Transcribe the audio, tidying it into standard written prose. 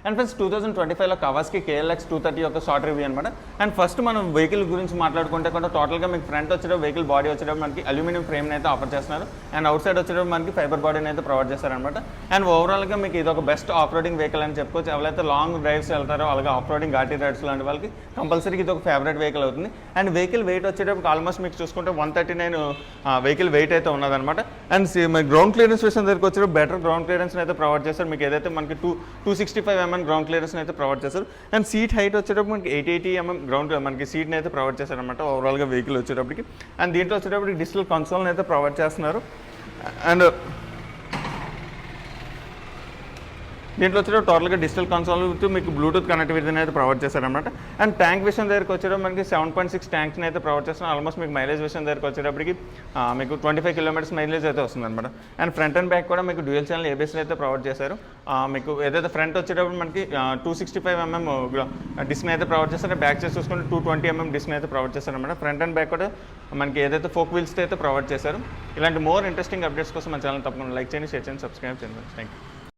And friends 2025లో Kawasaki KLX 230 యొక్క short review అనమాట. And first మనం వెహికల్ గురించి మాట్లాడుకుంటే కూడా టోటల్గా మీకు ఫ్రంట్ వచ్చేటప్పుడు వెహికల్ బాడీ వచ్చేటప్పుడు మనకి అల్యూమినియం ఫ్రేమ్ని అయితే ఆఫర్ చేస్తున్నారు. అండ్ అవుట్ సైడ్ వచ్చేటప్పుడు మనకి ఫైబర్ బాడీని అయితే ప్రొవైడ్ చేస్తారనమాట. అండ్ ఓవరాల్గా మీకు ఇది ఒక బెస్ట్ ఆఫ్ రోడింగ్ వెహికల్ అని చెప్పుకోవచ్చు. ఎవరైతే లాంగ్ డ్రైవ్స్ వెళ్తారో అలాగే ఆఫ్ రోడింగ్ ఘాటీ రైడ్స్ లాంటి వాళ్ళకి కంపల్సరీగా ఇది ఒక ఫేవరెట్ వెహికల్ అవుతుంది. అండ్ వెహికల్ వెయిట్ వచ్చేటప్పుడు ఆల్మోస్ట్ మీకు చూసుకుంటే 139 వెహికల్ వెయిట్ అయితే ఉన్నదనమాట. అండ్ గ్రౌండ్ క్లియరెన్స్ విషయం దగ్గరికి వచ్చేటప్పుడు బెటర్ గ్రౌండ్ క్లియరెన్స్ని అయితే ప్రొవైడ్ చేస్తారు. మీకు ఏదైతే మనకి 265 mm గ్రౌండ్ క్లియరెన్స్ని అయితే ప్రొవైడ్ చేస్తారు. అండ్ సీట్ హైట్ వచ్చేటప్పుడు మనకి 880 mm గ్రౌండ్ మనకి సీట్ని అయితే ప్రొవైడ్ చేస్తారనమాట ఓవరాల్గా వెహికల్ వచ్చేటప్పటికి. అండ్ దీంట్లో వచ్చేటప్పటికి డిజిటల్ కన్సోల్ని అయితే ప్రొవైడ్ చేస్తున్నారు. అండ్ దీంట్లో వచ్చేటప్పుడు టోటల్గా డిజిటల్ కన్సోల్ విత్ మీకు బ్లూటూత్ కనెక్టివిటీని అయితే ప్రొవైడ్ చేశారనమాట. అండ్ ట్యాంక్ విషయం దగ్గరికి వచ్చేటప్పుడు మనకి 7.6 ట్యాంక్స్ని అయితే ప్రొవైడ్ చేస్తున్నారు. ఆల్మోస్ట్ మీకు మైలేజ్ విషయం దగ్గరికి వచ్చేటప్పటికి మీకు 25 km మైలేజ్ అయితే వస్తుందన్నమాట. అండ్ ఫ్రంట్ అండ్ బ్యాక్ కూడా మీకు డ్యూయల్ ఛానల్ ABSని అయితే ప్రొవైడ్ చేశారు. మీకు ఏదైతే ఫ్రంట్ వచ్చేటప్పుడు మనకి 265 mm డిస్క్ని అయితే ప్రొవైడ్ చేస్తారు. బ్యాక్ చేసి చూసుకుంటే 220 mm డిస్క్ని అయితే ప్రొవైడ్ చేస్తారనమాట. ఫ్రంట్ అండ్ బ్యాక్ కూడా మనకి ఏదైతే ఫోక్ వీల్స్ అయితే ప్రొవైడ్ చేశారు. ఇలాంటి మోర్ ఇంట్రెస్టింగ్ అప్డేట్స్ కోసం మన ఛానల్ తప్పకుండా లైక్ చేయండి, షేర్ చేయండి, సబ్స్క్రైబ్ చేయండి. Thank you.